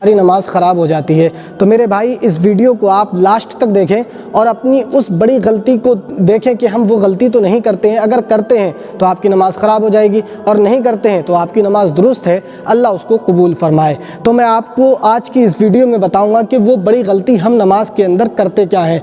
हमारी नमाज ख़राब हो जाती है। तो मेरे भाई, इस वीडियो को आप लास्ट तक देखें और अपनी उस बड़ी गलती को देखें कि हम वो गलती तो नहीं करते हैं। अगर करते हैं तो आपकी नमाज़ ख़राब हो जाएगी, और नहीं करते हैं तो आपकी नमाज़ दुरुस्त है, अल्लाह उसको कबूल फरमाए। तो मैं आपको आज की इस वीडियो में बताऊँगा कि वो बड़ी गलती हम नमाज के अंदर करते क्या हैं।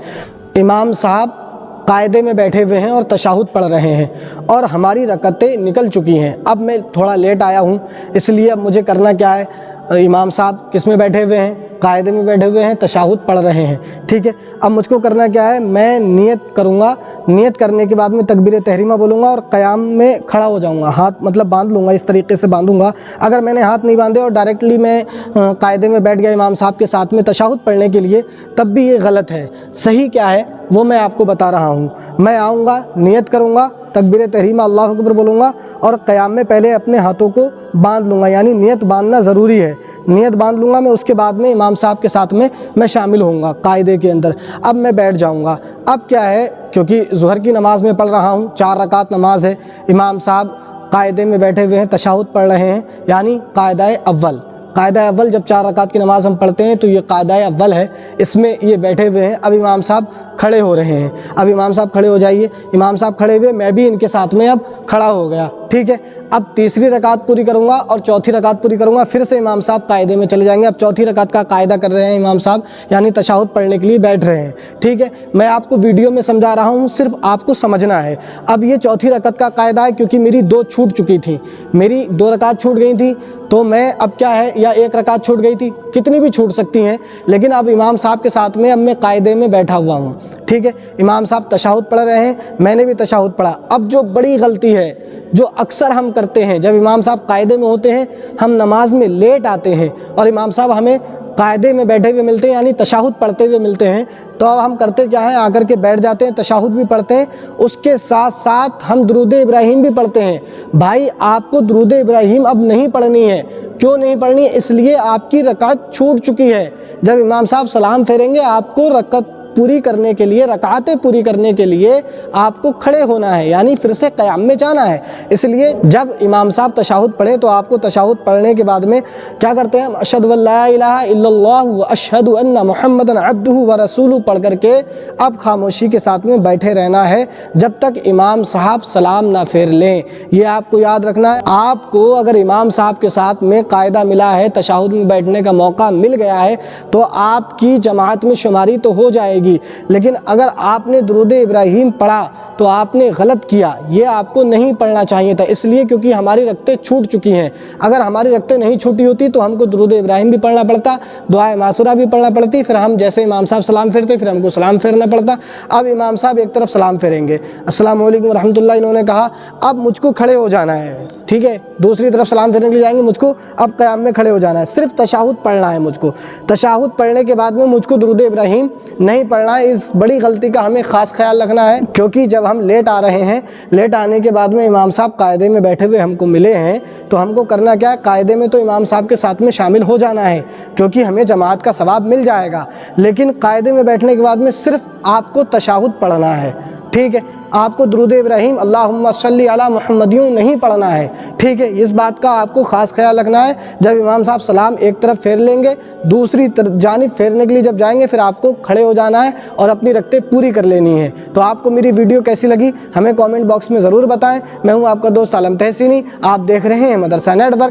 इमाम साहब कायदे में बैठे हुए हैं और तशहुद पढ़ रहे हैं और हमारी रकअतें निकल चुकी हैं। अब मैं थोड़ा लेट आया हूँ, इसलिए अब मुझे करना क्या है, इमाम साहब किस में बैठे हुए हैं, कायदे में बैठे हुए हैं, तशहुद पढ़ रहे हैं, ठीक है। अब मुझको करना क्या है, मैं नियत करूँगा, नियत करने के बाद में तकबीर तहरीमा बोलूँगा और क़याम में खड़ा हो जाऊँगा, हाथ मतलब बांध लूँगा, इस तरीके से बांधूँगा। अगर मैंने हाथ नहीं बांधे और डायरेक्टली मैं कायदे में बैठ गया इमाम साहब के साथ में तशहुद पढ़ने के लिए, तब भी ये गलत है। सही क्या है वो मैं आपको बता रहा हूँ। मैं आऊँगा, नियत करूँगा, तकबीर तहरीमा अल्लाहु अकबर बोलूँगा और क़याम में पहले अपने हाथों को बांध लूँगा, यानी नियत बांधना ज़रूरी है। नियत बांध लूँगा मैं, उसके बाद में इमाम साहब के साथ में मैं शामिल होऊंगा कायदे के अंदर। अब मैं बैठ जाऊँगा। अब क्या है, क्योंकि ज़ुहर की नमाज़ में पढ़ रहा हूँ, 4 रकात नमाज है, इमाम साहब कायदे में बैठे हुए हैं, तशहुद पढ़ रहे हैं, यानी कायदा अव्वल। कायदा अव्वल जब 4 रकात की नमाज़ हम पढ़ते हैं तो ये कायदा अव्वल है, इसमें ये बैठे हुए हैं। अब इमाम साहब खड़े हो रहे हैं। अब इमाम साहब खड़े हो जाइए। इमाम साहब खड़े हुए, मैं भी इनके साथ में अब खड़ा हो गया, ठीक है। अब तीसरी रकात पूरी करूंगा और चौथी रकात पूरी करूंगा, फिर से इमाम साहब कायदे में चले जाएंगे। अब चौथी रकात का कायदा कर रहे हैं इमाम साहब, यानी तशहुद पढ़ने के लिए बैठ रहे हैं, ठीक है। मैं आपको वीडियो में समझा रहा हूँ, सिर्फ आपको समझना है। अब ये चौथी रकात का कायदा है, क्योंकि मेरी 2 छूट चुकी थी, मेरी 2 रकात छूट गई थी, तो मैं अब क्या है, या 1 रकात छूट गई थी, कितनी भी छूट सकती हैं, लेकिन अब इमाम साहब के साथ में अब मैं कायदे में बैठा हुआ हूँ, ठीक है। इमाम साहब तशहुद पढ़ रहे हैं, मैंने भी तशहुद पढ़ा। अब जो बड़ी गलती है, जो अक्सर हम करते हैं, जब इमाम साहब कायदे में होते हैं, हम नमाज में लेट आते हैं और इमाम साहब हमें कायदे में बैठे हुए मिलते हैं, यानी तशहुद पढ़ते हुए मिलते हैं, तो अब हम करते क्या है, आकर के बैठ जाते हैं, तशहुद भी पढ़ते हैं, उसके साथ साथ हम दुरूद इब्राहीम भी पढ़ते हैं। भाई, आपको दुरूद इब्राहीम अब नहीं पढ़नी है। क्यों नहीं पढ़नी? इसलिए आपकी रकात छूट चुकी है। जब इमाम साहब सलाम फेरेंगे, आपको रकात पूरी करने के लिए, रकातें पूरी करने के लिए आपको खड़े होना है, यानी फिर से क़याम में जाना है। इसलिए जब इमाम साहब तशहुद पढ़ें तो आपको तशहुद पढ़ने के बाद में क्या करते हैं, अशहदु अल्ला इलाहा इल्लल्लाह व अशहदु अन्ना मुहम्मदन अब्दुहु व रसूलुहु पढ़ करके अब खामोशी के साथ में बैठे रहना है, जब तक इमाम साहब सलाम ना फेर लें। ये आपको याद रखना है। आपको अगर इमाम साहब के साथ में कायदा मिला है, तशहुद में बैठने का मौका मिल गया है, तो आपकी जमात में शुमारी तो हो जाएगी। लेकिन अगर आपने दुरूद इब्राहीम पढ़ा तो आपने गलत किया, ये आपको नहीं पढ़ना चाहिए था। इसलिए क्योंकि हमारी रकतें छूट चुकी हैं। अगर हमारी रकतें नहीं छूटी होती तो हमको दुरूद इब्राहीम भी पढ़ना पड़ता, दुआए मासूरा भी पढ़ना पड़ती, फिर हम जैसे इमाम साहब सलाम फेरते फिर हमको सलाम फेरना पड़ता। अब इमाम साहब एक तरफ सलाम फेरेंगे, अस्सलाम वालेकुम रहमतुल्लाह इन्होंने कहा, अब मुझको खड़े हो जाना है, ठीक है। दूसरी तरफ सलाम फेरने के लिए जाएंगे, मुझको अब क़याम में खड़े हो जाना है, सिर्फ तशहुद पढ़ना है मुझको। तशहुद पढ़ने के बाद में मुझको दुरूद इब्राहीम नहीं पढ़ना है। इस बड़ी गलती का हमें ख़ास ख्याल रखना है, क्योंकि जब हम लेट आ रहे हैं, लेट आने के बाद में इमाम साहब कायदे में बैठे हुए हमको मिले हैं, तो हमको करना क्या है, कायदे में तो इमाम साहब के साथ में शामिल हो जाना है, क्योंकि हमें जमात का सवाब मिल जाएगा। लेकिन कायदे में बैठने के बाद में सिर्फ आपको तशहुद पढ़ना है, ठीक है। आपको दुरूद इब्राहीम अल्लाहुम्मा सल्ली अला मुहम्मदियों नहीं पढ़ना है, ठीक है। इस बात का आपको ख़ास ख्याल रखना है। जब इमाम साहब सलाम एक तरफ फेर लेंगे, दूसरी जानिब फेरने के लिए जब जाएंगे, फिर आपको खड़े हो जाना है और अपनी रकतें पूरी कर लेनी है। तो आपको मेरी वीडियो कैसी लगी हमें कमेंट बॉक्स में ज़रूर बताएं। मैं हूं आपका दोस्त आलम तहसीनी, आप देख रहे हैं मदरसा नेटवर्क।